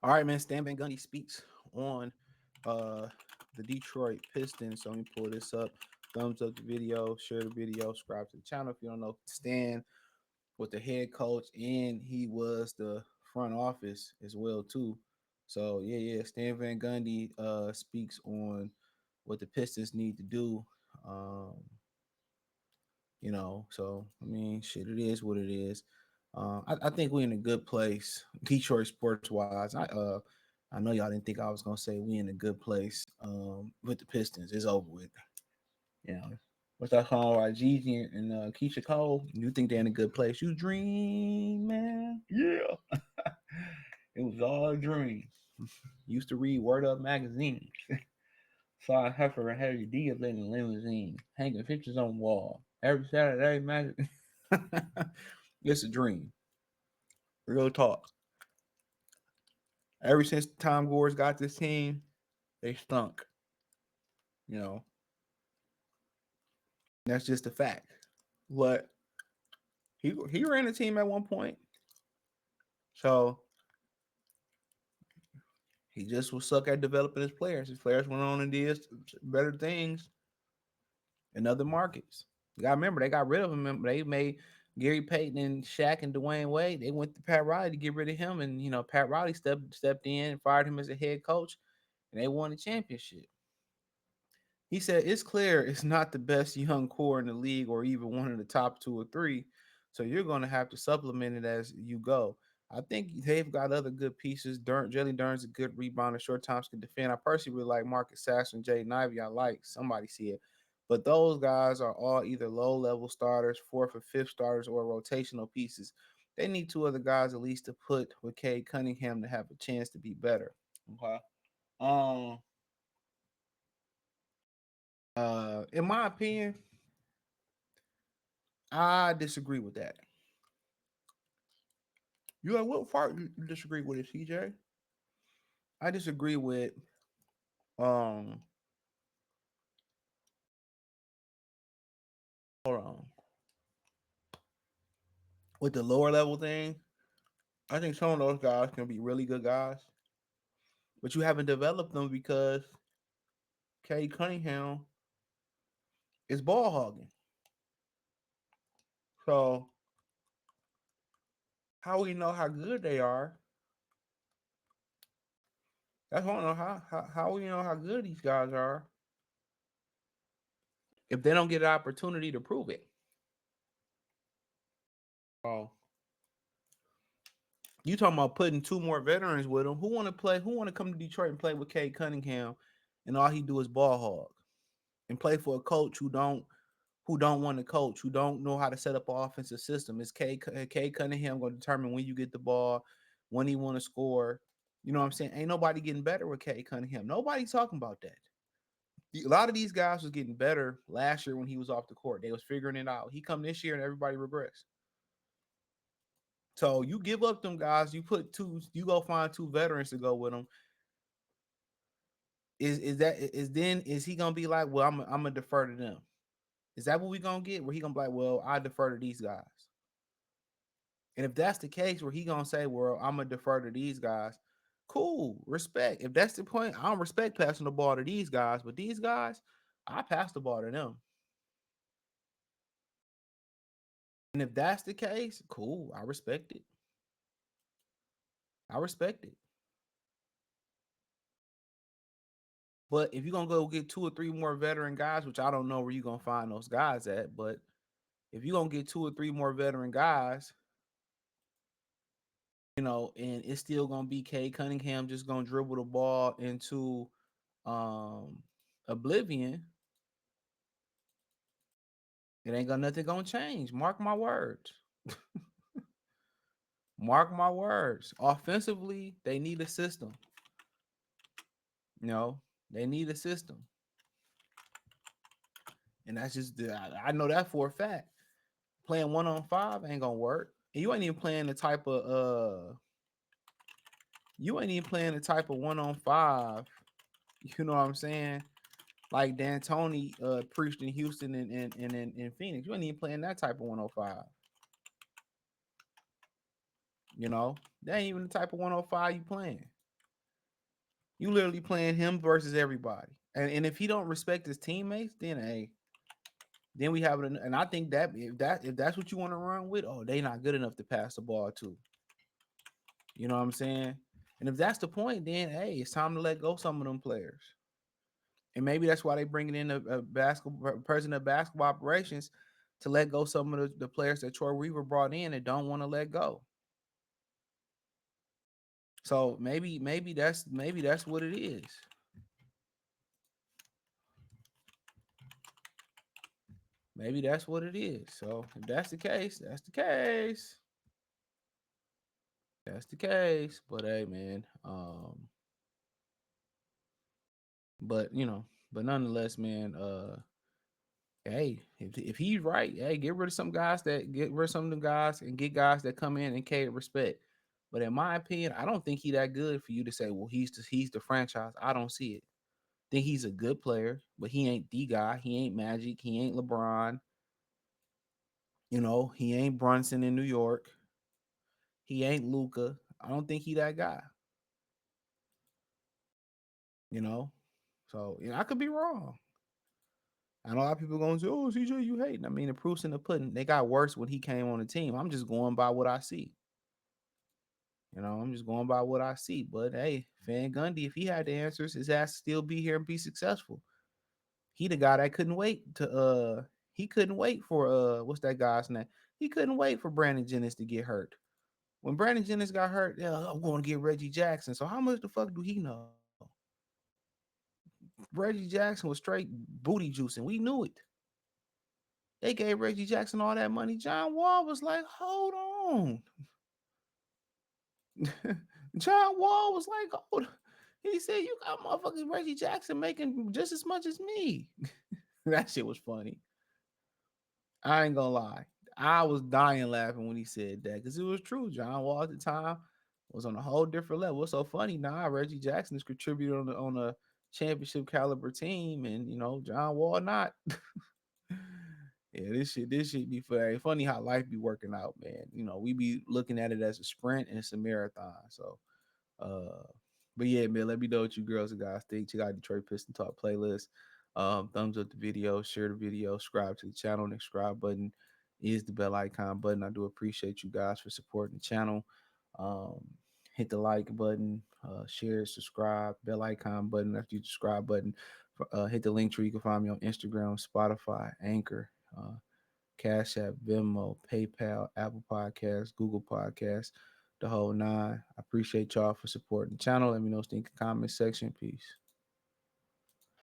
All right, man. Stan Van Gundy speaks on uh the Detroit Pistons. So let me pull this up. Thumbs up the video, share the video, subscribe to the channel if you don't know. Stan was the head coach and he was the front office as well too. So yeah. Stan Van Gundy speaks on what the Pistons need to do. Um, so I mean, shit, it is what it is. I think we're in a good place, Detroit sports wise. I know y'all didn't think I was gonna say we in a good place with the Pistons. It's over with. You know, what's that song by Gigi and Keisha Cole? You think they're in a good place? You dream, man. Yeah, it was all a dream. Used to read Word Up magazine. Saw a heifer and Harry D up in the limousine, hanging pictures on the wall. Every Saturday, magazine. It's a dream. Real talk. Ever since Tom Gores got this team, they stunk. You know, that's just a fact. But he ran the team at one point, so he just was suck at developing his players. His players went on and did better things in other markets. You gotta remember they got rid of him. They made Gary Payton and Shaq and Dwayne Wade. They went to Pat Riley to get rid of him, and Pat Riley stepped in and fired him as a head coach, and they won the championship. He said it's clear it's not the best young core in the league or even one of the top two or three. So you're going to have to supplement it as you go. I think they've got other good pieces. Jelly Durn's a good rebounder. Short times can defend. I personally really like Marcus Sasser and Jaden Ivey. I like somebody see it. But those guys are all either low level starters, fourth or fifth starters, or rotational pieces. They need two other guys at least to put with Cade Cunningham to have a chance to be better. Okay. Um, in my opinion, I disagree with that. You like what part you disagree with it, CJ? I disagree with um hold on. With the lower level thing, I think some of those guys can be really good guys, but you haven't developed them because Cade Cunningham is ball hogging. So how we know how good they are? That's what I don't know how we know how good these guys are if they don't get an opportunity to prove it. Oh, you talking about putting two more veterans with them? Who want to play? Who want to come to Detroit and play with Cade Cunningham, and all he do is ball hog and play for a coach who don't want to coach, who don't know how to set up an offensive system? Is Cade Cunningham going to determine when you get the ball, when he want to score? You know what I'm saying? Ain't nobody getting better with Cade Cunningham. Nobody's talking about that. A lot of these guys was getting better last year when he was off the court. They was figuring it out. He come this year and everybody regrets. So you give up them guys, you go find two veterans to go with them. Is he gonna be like, well, I'm gonna defer to them? Is that what we gonna get? Where he gonna be like, well, I defer to these guys? And if that's the case, where he gonna say, well, I'm gonna defer to these guys, cool, respect. If that's the point, I don't respect passing the ball to these guys, but these guys, I pass the ball to them. And if that's the case, cool, I respect it. I respect it. But if you're gonna go get two or three more veteran guys, which I don't know where you're gonna find those guys at, but if you're gonna get two or three more veteran guys, and it's still gonna be Cade Cunningham just gonna dribble the ball into um oblivion, it ain't got nothing gonna change. Mark my words. Mark my words. Offensively, they need a system. They need a system. And that's just I know that for a fact. Playing 1-on-5 ain't gonna work. And you ain't even playing the type of 1-on-5, you know what I'm saying? Like D'Antoni preached in Houston and in Phoenix. You ain't even playing that type of 105. That ain't even the type of 105 you playing. You literally playing him versus everybody. And if he don't respect his teammates, then hey, then we have it. And I think that if that's what you want to run with, oh, they not good enough to pass the ball to. You know what I'm saying? And if that's the point, then hey, it's time to let go some of them players. And maybe that's why they bringing in a basketball person of basketball operations to let go some of the players that Troy Weaver brought in and don't want to let go. So maybe that's what it is. Maybe that's what it is. So if that's the case, that's the case. That's the case. But hey, man. But but nonetheless, man. Hey, if he's right, hey, get rid of some of the guys and get guys that come in and carry respect. But in my opinion, I don't think he that good for you to say, well, he's the franchise. I don't see it. Think he's a good player, but he ain't the guy. He ain't Magic. He ain't LeBron. He ain't Brunson in New York. He ain't Luca. I don't think he that guy. You know, so I could be wrong. I know a lot of people going to say, "Oh, CJ, you hating." I mean, the proof's in the pudding. They got worse when he came on the team. I'm just going by what I see. I'm just going by what I see. But hey, Van Gundy, if he had the answers, his ass still be here and be successful. He the guy that couldn't wait to he couldn't wait for what's that guy's name? He couldn't wait for Brandon Jennings to get hurt. When Brandon Jennings got hurt, yeah, I'm going to get Reggie Jackson. So how much the fuck do he know? Reggie Jackson was straight booty juicing. We knew it. They gave Reggie Jackson all that money. John Wall was like, hold on. John Wall was like, hold on. He said, you got motherfuckers Reggie Jackson making just as much as me. That shit was funny. I ain't gonna lie. I was dying laughing when he said that because it was true. John Wall at the time was on a whole different level. What's so funny? Nah, Reggie Jackson has contributed on a championship caliber team, and John Wall not. Yeah, this shit be funny how life be working out, man. We be looking at it as a sprint and it's a marathon. So uh, but yeah, man, let me know what you girls and guys think. Check out Detroit Piston Talk playlist. Thumbs up the video, share the video, subscribe to the channel. The subscribe button is the bell icon button. I do appreciate you guys for supporting the channel. Um, hit the like button, share, subscribe, bell icon button after you subscribe button. Hit the link tree. You can find me on Instagram, Spotify, Anchor, Cash App, Venmo, PayPal, Apple Podcasts, Google Podcasts, the whole nine. I appreciate y'all for supporting the channel. Let me know what you think in the comment section. Peace.